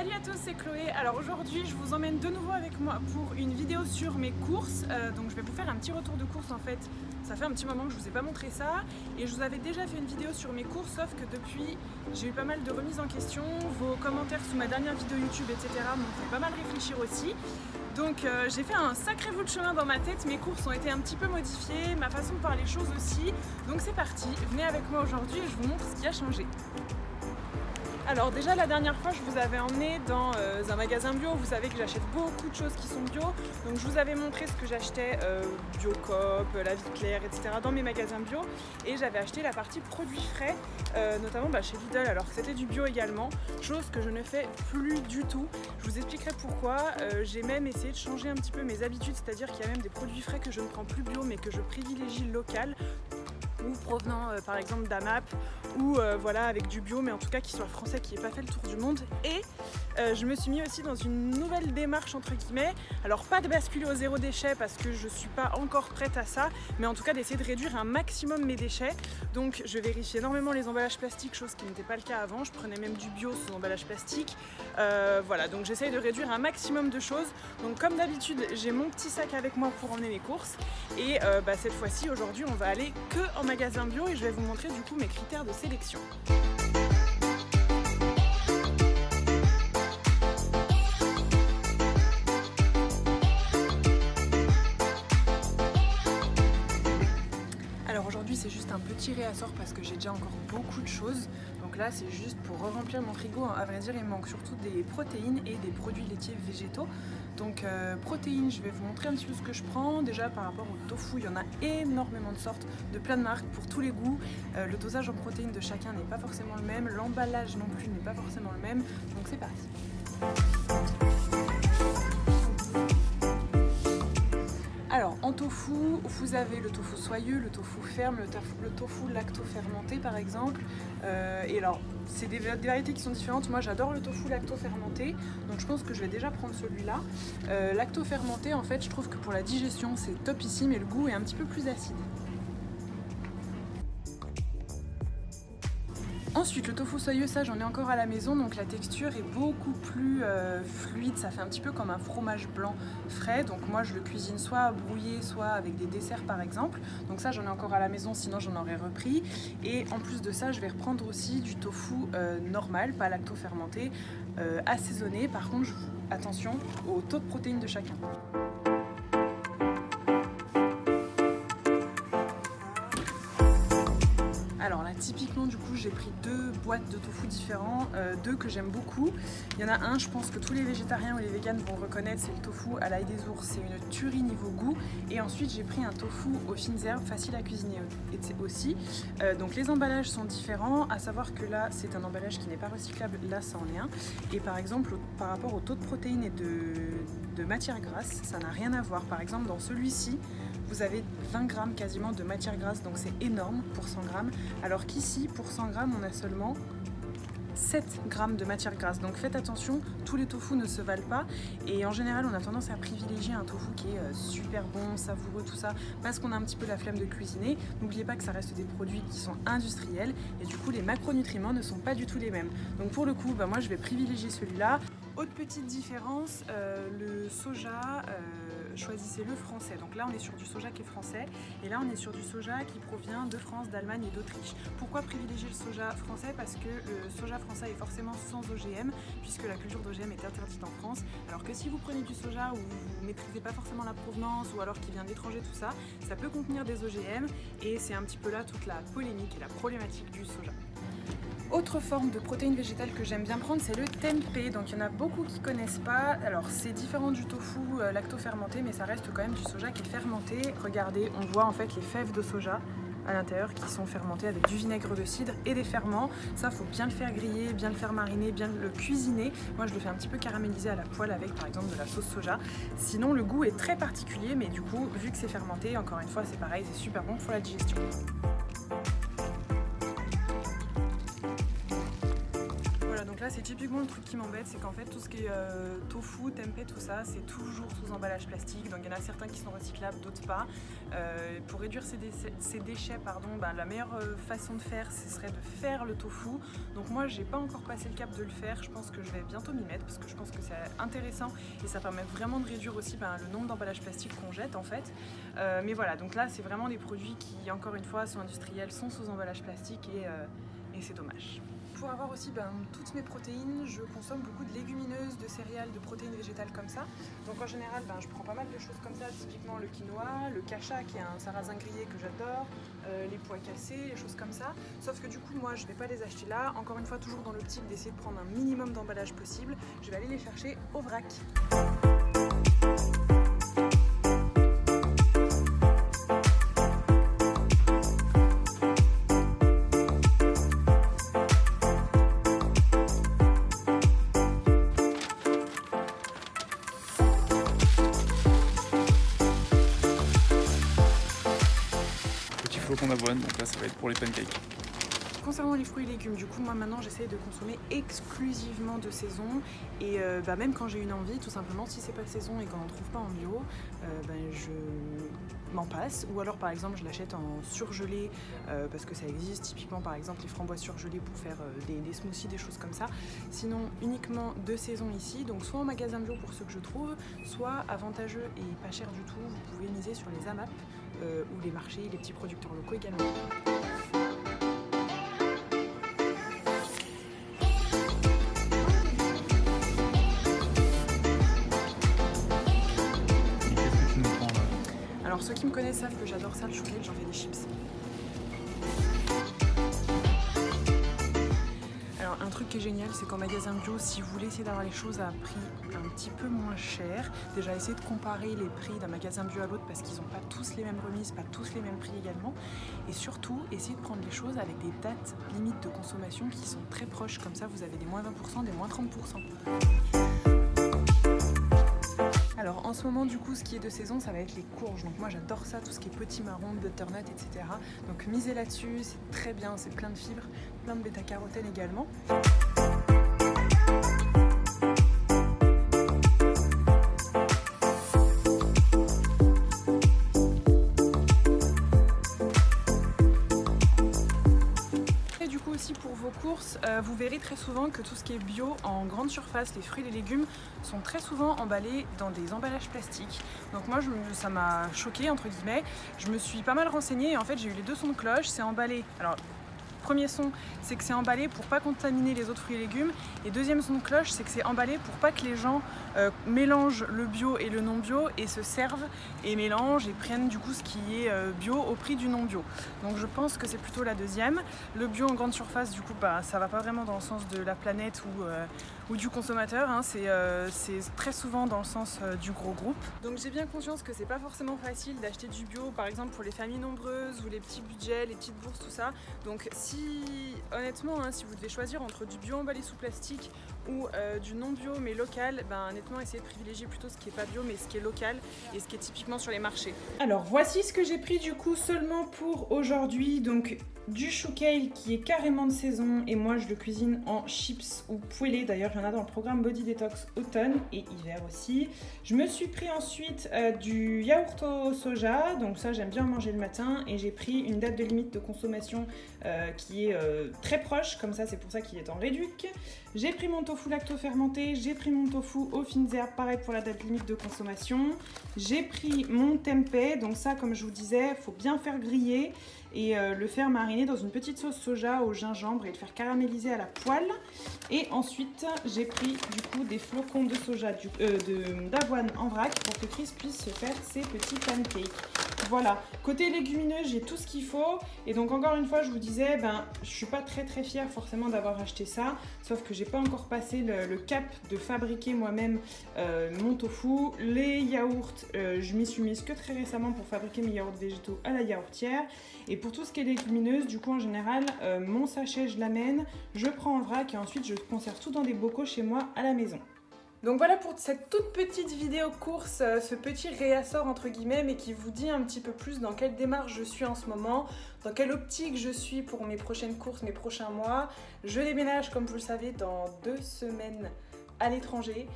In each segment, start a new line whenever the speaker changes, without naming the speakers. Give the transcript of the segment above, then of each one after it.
Salut à tous, c'est Chloé. Alors aujourd'hui je vous emmène de nouveau avec moi pour une vidéo sur mes courses. Donc je vais vous faire un petit retour de course en fait. Ça fait un petit moment que je vous ai pas montré ça et je vous avais déjà fait une vidéo sur mes courses, sauf que depuis j'ai eu pas mal de remises en question. Vos commentaires sous ma dernière vidéo YouTube etc. m'ont fait pas mal réfléchir aussi. Donc j'ai fait un sacré bout de chemin dans ma tête, mes courses ont été un petit peu modifiées, ma façon de voir les choses aussi. Donc c'est parti, venez avec moi aujourd'hui et je vous montre ce qui a changé. Alors déjà la dernière fois je vous avais emmené dans un magasin bio, vous savez que j'achète beaucoup de choses qui sont bio, donc je vous avais montré ce que j'achetais Biocoop, La Vie Claire, etc. dans mes magasins bio et j'avais acheté la partie produits frais, notamment chez Lidl, alors c'était du bio également, chose que je ne fais plus du tout. Je vous expliquerai pourquoi, j'ai même essayé de changer un petit peu mes habitudes, c'est-à-dire qu'il y a même des produits frais que je ne prends plus bio mais que je privilégie local, ou provenant par exemple d'AMAP ou voilà avec du bio mais en tout cas qui soit français, qui n'ait pas fait le tour du monde. Et je me suis mis aussi dans une nouvelle démarche entre guillemets, alors pas de basculer au zéro déchet parce que je suis pas encore prête à ça, mais en tout cas d'essayer de réduire un maximum mes déchets. Donc je vérifie énormément les emballages plastiques, chose qui n'était pas le cas avant, je prenais même du bio sous emballage plastique. Voilà, donc j'essaye de réduire un maximum de choses. Donc comme d'habitude j'ai mon petit sac avec moi pour emmener mes courses et cette fois-ci aujourd'hui on va aller que en magasin bio et je vais vous montrer du coup mes critères de sélection. Alors aujourd'hui c'est juste un petit réassort parce que j'ai déjà encore beaucoup de choses. Donc là c'est juste pour remplir mon frigo. À vrai dire il me manque surtout des protéines et des produits laitiers végétaux. Donc protéines, je vais vous montrer un petit peu ce que je prends. Déjà par rapport au tofu, il y en a énormément de sortes, de plein de marques pour tous les goûts. Le dosage en protéines de chacun n'est pas forcément le même. L'emballage non plus n'est pas forcément le même. Donc c'est parti. Alors en tofu, vous avez le tofu soyeux, le tofu ferme, le tofu lacto-fermenté par exemple. Et alors c'est des variétés qui sont différentes. Moi j'adore le tofu lacto-fermenté, donc je pense que je vais déjà prendre celui-là. Lacto-fermenté en fait je trouve que pour la digestion c'est top ici, mais le goût est un petit peu plus acide. Ensuite le tofu soyeux, ça j'en ai encore à la maison, donc la texture est beaucoup plus fluide, ça fait un petit peu comme un fromage blanc frais, donc moi je le cuisine soit brouillé, soit avec des desserts par exemple, donc ça j'en ai encore à la maison, sinon j'en aurais repris. Et en plus de ça je vais reprendre aussi du tofu normal, pas lacto-fermenté, assaisonné. Par contre attention au taux de protéines de chacun. Alors là typiquement du coup j'ai pris deux boîtes de tofu différents, deux que j'aime beaucoup. Il y en a un, je pense que tous les végétariens ou les véganes vont reconnaître, c'est le tofu à l'ail des ours, c'est une tuerie niveau goût. Et ensuite j'ai pris un tofu aux fines herbes, facile à cuisiner aussi. Donc les emballages sont différents, à savoir que là c'est un emballage qui n'est pas recyclable, là ça en est un. Et par exemple par rapport au taux de protéines et de matière grasse, ça n'a rien à voir. Par exemple dans celui-ci, vous avez 20 grammes quasiment de matière grasse, donc c'est énorme pour 100 grammes. Alors qu'ici, pour 100 grammes, on a seulement 7 grammes de matière grasse. Donc faites attention, tous les tofus ne se valent pas. Et en général, on a tendance à privilégier un tofu qui est super bon, savoureux, tout ça, parce qu'on a un petit peu la flemme de cuisiner. N'oubliez pas que ça reste des produits qui sont industriels. Et du coup, les macronutriments ne sont pas du tout les mêmes. Donc pour le coup, moi je vais privilégier celui-là. Autre petite différence, le soja, choisissez-le français. Donc là on est sur du soja qui est français et là on est sur du soja qui provient de France, d'Allemagne et d'Autriche. Pourquoi privilégier le soja français? Parce que le soja français est forcément sans OGM, puisque la culture d'OGM est interdite en France. Alors que si vous prenez du soja où vous ne maîtrisez pas forcément la provenance ou alors qui vient d'étranger, tout ça, ça peut contenir des OGM et c'est un petit peu là toute la polémique et la problématique du soja. Autre forme de protéines végétales que j'aime bien prendre, c'est le tempeh. Donc il y en a beaucoup qui connaissent pas. Alors c'est différent du tofu lacto-fermenté, mais ça reste quand même du soja qui est fermenté. Regardez, on voit en fait les fèves de soja à l'intérieur qui sont fermentées avec du vinaigre de cidre et des ferments. Ça, faut bien le faire griller, bien le faire mariner, bien le cuisiner. Moi je le fais un petit peu caraméliser à la poêle avec par exemple de la sauce soja. Sinon le goût est très particulier, mais du coup vu que c'est fermenté, encore une fois c'est pareil, c'est super bon pour la digestion. Donc là c'est typiquement le truc qui m'embête, c'est qu'en fait tout ce qui est tofu, tempeh, tout ça, c'est toujours sous emballage plastique. Donc il y en a certains qui sont recyclables, d'autres pas. Pour réduire ces déchets, la meilleure façon de faire, ce serait de faire le tofu. Donc moi j'ai pas encore passé le cap de le faire, je pense que je vais bientôt m'y mettre parce que je pense que c'est intéressant et ça permet vraiment de réduire aussi le nombre d'emballages plastiques qu'on jette en fait. Mais voilà, donc là c'est vraiment des produits qui encore une fois sont industriels, sont sous emballage plastique et c'est dommage. Pour avoir aussi toutes mes protéines, je consomme beaucoup de légumineuses, de céréales, de protéines végétales comme ça. Donc en général, je prends pas mal de choses comme ça, typiquement le quinoa, le kasha qui est un sarrasin grillé que j'adore, les pois cassés, les choses comme ça. Sauf que du coup, moi, je vais pas les acheter là. Encore une fois, toujours dans l'optique d'essayer de prendre un minimum d'emballage possible. Je vais aller les chercher au vrac.
Flocons d'avoine, donc là ça va être pour les pancakes.
Concernant les fruits et légumes, du coup moi maintenant j'essaie de consommer exclusivement de saison et même quand j'ai une envie, tout simplement si c'est pas de saison et qu'on n'en trouve pas en bio, je m'en passe, ou alors par exemple je l'achète en surgelé parce que ça existe, typiquement par exemple les framboises surgelées pour faire des smoothies, des choses comme ça. Sinon uniquement de saison ici, donc soit en magasin bio pour ceux que je trouve, soit avantageux et pas cher du tout, vous pouvez miser sur les AMAP ou les marchés, les petits producteurs locaux également. Alors ceux qui me connaissent savent que j'adore ça, le chou kale, j'en fais des chips. Alors un truc qui est génial, c'est qu'en magasin bio, si vous voulez essayer d'avoir les choses à un prix un petit peu moins cher, déjà essayez de comparer les prix d'un magasin bio à l'autre parce qu'ils n'ont pas tous les mêmes remises, pas tous les mêmes prix également. Et surtout, essayez de prendre les choses avec des dates limites de consommation qui sont très proches, comme ça vous avez des moins 20%, des moins 30%. Alors en ce moment du coup ce qui est de saison ça va être les courges, donc moi j'adore ça, tout ce qui est petits marrons, butternut, etc. Donc misez là-dessus, c'est très bien, c'est plein de fibres, plein de bêta-carotène également. Pour vos courses, vous verrez très souvent que tout ce qui est bio en grande surface, les fruits et les légumes sont très souvent emballés dans des emballages plastiques. Donc moi ça m'a choquée entre guillemets, je me suis pas mal renseignée et en fait j'ai eu les deux sons de cloche, c'est emballé. Alors premier son, c'est que c'est emballé pour pas contaminer les autres fruits et légumes, et deuxième son de cloche, c'est que c'est emballé pour pas que les gens mélangent le bio et le non bio et se servent et mélangent et prennent du coup ce qui est bio au prix du non bio. Donc je pense que c'est plutôt la deuxième. Le bio en grande surface, du coup ça va pas vraiment dans le sens de la planète ou du consommateur, hein. C'est très souvent dans le sens du gros groupe. Donc j'ai bien conscience que c'est pas forcément facile d'acheter du bio, par exemple pour les familles nombreuses ou les petits budgets, les petites bourses, tout ça. Donc honnêtement, si vous devez choisir entre du bio emballé sous plastique ou du non bio mais local, honnêtement essayez de privilégier plutôt ce qui est pas bio mais ce qui est local et ce qui est typiquement sur les marchés. Alors voici ce que j'ai pris du coup seulement pour aujourd'hui. Donc du chou kale qui est carrément de saison et moi je le cuisine en chips ou poêlé. D'ailleurs il y en a dans le programme Body Detox automne et hiver aussi. Je me suis pris ensuite du yaourt au soja, donc ça j'aime bien en manger le matin, et j'ai pris une date de limite de consommation qui est très proche, comme ça c'est pour ça qu'il est en réduc. J'ai pris mon tofu lacto-fermenté, j'ai pris mon tofu aux fines herbes, pareil pour la date limite de consommation. J'ai pris mon tempeh, donc ça comme je vous disais, il faut bien faire griller et le faire mariner dans une petite sauce soja au gingembre et le faire caraméliser à la poêle. Et ensuite j'ai pris du coup des flocons de soja, d'avoine en vrac pour que Chris puisse se faire ses petits pancakes. Voilà, côté légumineux j'ai tout ce qu'il faut, et donc encore une fois je vous disais, je suis pas très fière forcément d'avoir acheté ça, sauf que j'ai pas encore passé le cap de fabriquer moi-même mon tofu. Les yaourts, je m'y suis mise que très récemment pour fabriquer mes yaourts végétaux à la yaourtière, et pour tout ce qui est légumineuse, du coup en général mon sachet je l'amène, je prends en vrac et ensuite je conserve tout dans des bocaux chez moi à la maison. Donc voilà pour cette toute petite vidéo course, ce petit réassort entre guillemets, mais qui vous dit un petit peu plus dans quelle démarche je suis en ce moment, dans quelle optique je suis pour mes prochaines courses, mes prochains mois. Je déménage, comme vous le savez, dans 2 semaines à l'étranger,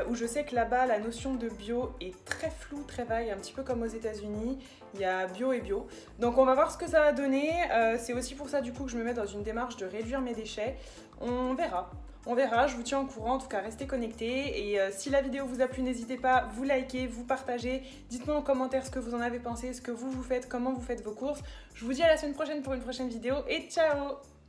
où je sais que là-bas la notion de bio est très floue, très vague, un petit peu comme aux États-Unis. Il y a bio et bio. Donc on va voir ce que ça va donner. C'est aussi pour ça du coup que je me mets dans une démarche de réduire mes déchets. On verra. On verra, je vous tiens au courant, en tout cas restez connectés et si la vidéo vous a plu, n'hésitez pas, vous likez, vous partagez, dites-moi en commentaire ce que vous en avez pensé, ce que vous faites, comment vous faites vos courses. Je vous dis à la semaine prochaine pour une prochaine vidéo et ciao!